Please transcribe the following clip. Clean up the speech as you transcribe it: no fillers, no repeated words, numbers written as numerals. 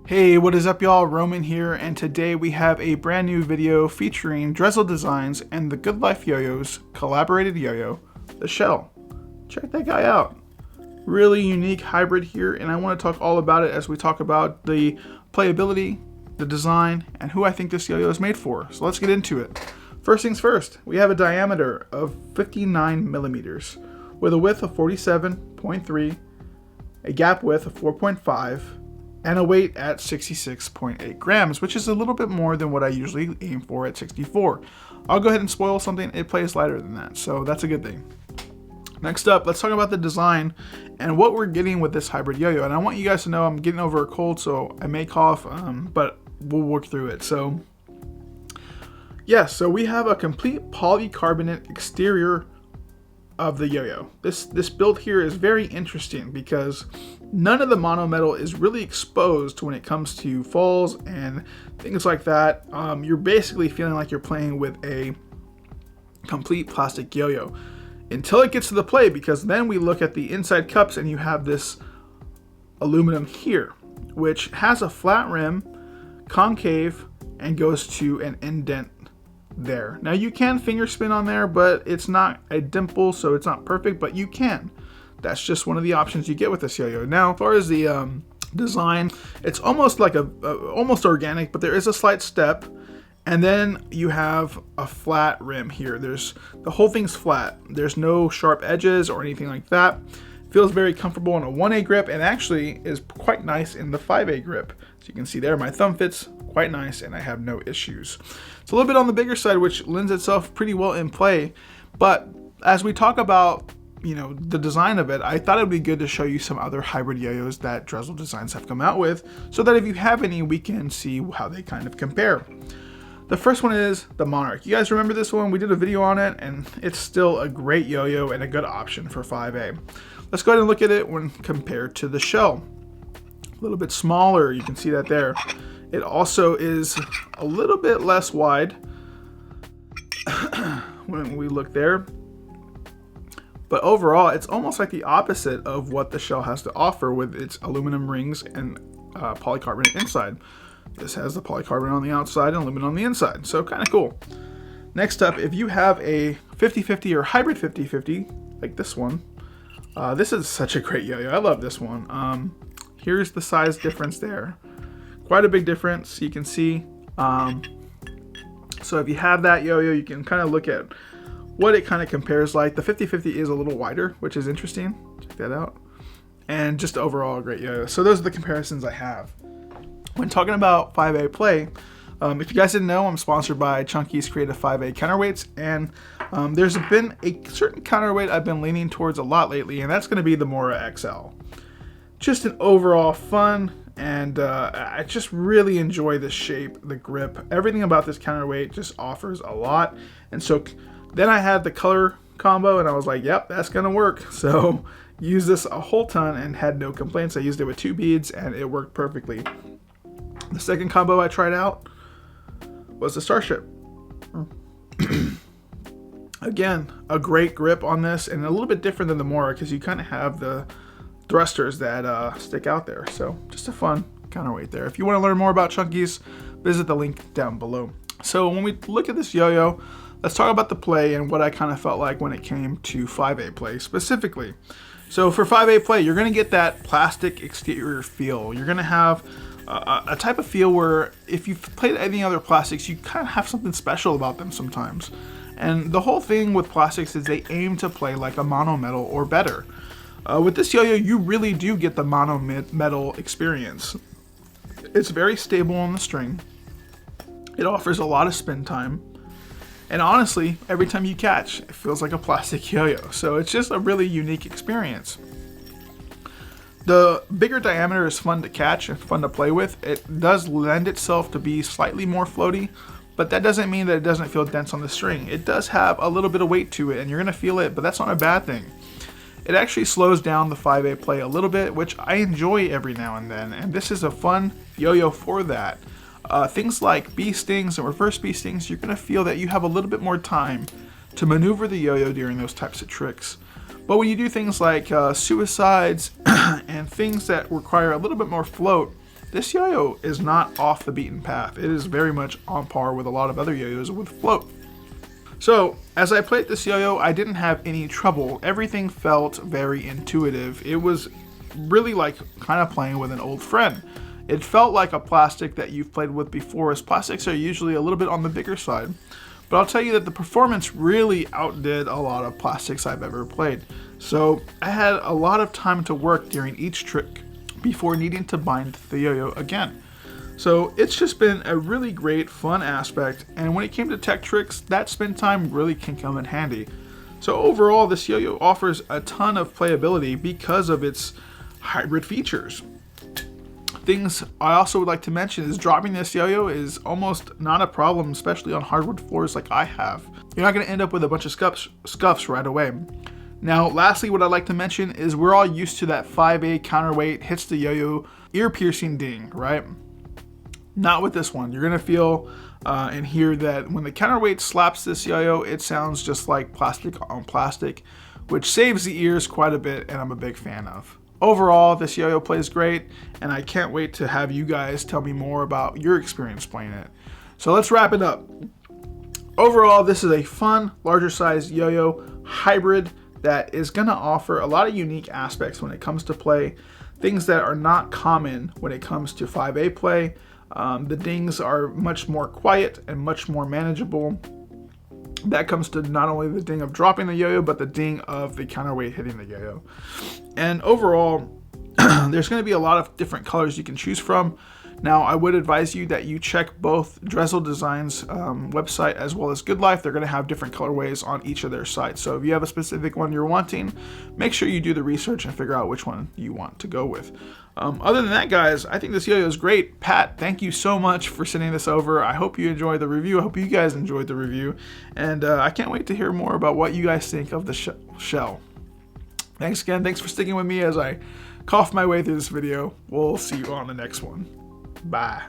Hey, what is up y'all? Roman here, and today we have a brand new video featuring Dressel Designs and the Goodlife Yoyo's collaborated yo-yo, the Shell. Check that guy out. Really unique hybrid here, and I want to talk all about it as we talk about the playability, the design, and who I think this yo-yo is made for. So let's get into it. First things first, we have a diameter of 59 millimeters with a width of 47.3, a gap width of 4.5, and a weight at 66.8 grams, which is a little bit more than what I usually aim for at 64. I'll go ahead and spoil something, it plays lighter than that, so that's a good thing. Next up, let's talk about the design and what we're getting with this hybrid yo-yo. And I want you guys to know I'm getting over a cold, so I may cough, but we'll work through it. So we have a complete polycarbonate exterior of the yo-yo. This build here is very interesting because none of the mono-metal is really exposed when it comes to falls and things like that. You're basically feeling like you're playing with a complete plastic yo-yo until it gets to the play, because then we look at the inside cups and you have this aluminum here, which has a flat rim, concave, and goes to an indent there. Now you can finger spin on there, but it's not a dimple, so it's not perfect, but you can. That's just one of the options you get with this yo-yo. Now, as far as the design, it's almost like almost organic, but there is a slight step, and then you have a flat rim here. The whole thing's flat. There's no sharp edges or anything like that. Feels very comfortable in a 1A grip, and actually is quite nice in the 5A grip. So you can see there, my thumb fits quite nice, and I have no issues. It's a little bit on the bigger side, which lends itself pretty well in play. But as we talk about, the design of it, I thought it would be good to show you some other hybrid yo-yos that Dressel Designs have come out with, so that if you have any, we can see how they kind of compare. The first one is the Monarch. You guys remember this one? We did a video on it, and it's still a great yo-yo and a good option for 5A. Let's go ahead and look at it when compared to the Shell. A little bit smaller, you can see that there. It also is a little bit less wide when we look there. But overall, it's almost like the opposite of what the Shell has to offer with its aluminum rings and polycarbonate inside. This has the polycarbonate on the outside and aluminum on the inside, so kind of cool. Next up, if you have a 50-50 or hybrid 50-50, like this one, this is such a great yo-yo. I love this one. Here's the size difference there. Quite a big difference, you can see. So if you have that yo-yo, you can kind of look at what it kind of compares like. The 50-50 is a little wider, which is interesting. Check that out. And just overall a great yo-yo. So those are the comparisons I have. When talking about 5A play, if you guys didn't know, I'm sponsored by Chunkeez Creative 5A counterweights, and there's been a certain counterweight I've been leaning towards a lot lately, and that's going to be the Mora XL. Just an overall fun, and I just really enjoy the shape, the grip, everything about this counterweight just offers a lot. And so then I had the color combo, and I was like, yep, that's gonna work. So used this a whole ton and had no complaints. I used it with 2 beads and it worked perfectly. The second combo I tried out was the Starship. Again, a great grip on this, and a little bit different than the Mora because you kind of have the thrusters that stick out there. So just a fun counterweight there. If you want to learn more about Chunkeez, visit the link down below. So when we look at this yo-yo, let's talk about the play and what I kind of felt like when it came to 5A play specifically. So for 5A play, you're going to get that plastic exterior feel. You're going to have a type of feel where if you've played any other plastics, you kind of have something special about them sometimes. And the whole thing with plastics is they aim to play like a mono metal or better. With this yo-yo, you really do get the mono metal experience. It's very stable on the string. It offers a lot of spin time. And honestly, every time you catch, it feels like a plastic yo-yo. So it's just a really unique experience. The bigger diameter is fun to catch and fun to play with. It does lend itself to be slightly more floaty, but that doesn't mean that it doesn't feel dense on the string. It does have a little bit of weight to it, and you're gonna feel it, but that's not a bad thing. It actually slows down the 5A play a little bit, which I enjoy every now and then, and this is a fun yo-yo for that. Things like bee stings and reverse bee stings, you're gonna feel that you have a little bit more time to maneuver the yo-yo during those types of tricks. But when you do things like suicides and things that require a little bit more float, this yo-yo is not off the beaten path. It is very much on par with a lot of other yo-yos with float. So, as I played this yo-yo, I didn't have any trouble. Everything felt very intuitive. It was really like kind of playing with an old friend. It felt like a plastic that you've played with before, as plastics are usually a little bit on the bigger side. But I'll tell you that the performance really outdid a lot of plastics I've ever played. So I had a lot of time to work during each trick before needing to bind the yo-yo again. So it's just been a really great fun aspect, and when it came to tech tricks, that spin time really can come in handy. So overall, this yo-yo offers a ton of playability because of its hybrid features. Things I also would like to mention is dropping this yo-yo is almost not a problem, especially on hardwood floors like I have. You're not going to end up with a bunch of scuffs right away. Now, lastly, what I'd like to mention is we're all used to that 5A counterweight hits the yo-yo ear-piercing ding, right? Not with this one. You're going to feel and hear that when the counterweight slaps this yo-yo, it sounds just like plastic on plastic, which saves the ears quite a bit, and I'm a big fan of. Overall, this yo-yo plays great, and I can't wait to have you guys tell me more about your experience playing it. So let's wrap it up. Overall, this is a fun, larger size yo-yo hybrid that is going to offer a lot of unique aspects when it comes to play, things that are not common when it comes to 5A play. The dings are much more quiet and much more manageable. That comes to not only the ding of dropping the yo-yo, but the ding of the counterweight hitting the yo-yo. And overall, there's going to be a lot of different colors you can choose from. Now, I would advise you that you check both Dressel Designs website as well as Goodlife. They're going to have different colorways on each of their sites. So if you have a specific one you're wanting, make sure you do the research and figure out which one you want to go with. Other than that, guys, I think this yo-yo is great. Pat, thank you so much for sending this over. I hope you enjoyed the review. I hope you guys enjoyed the review. And I can't wait to hear more about what you guys think of the shell. Thanks again. Thanks for sticking with me as I cough my way through this video. We'll see you on the next one. Bye.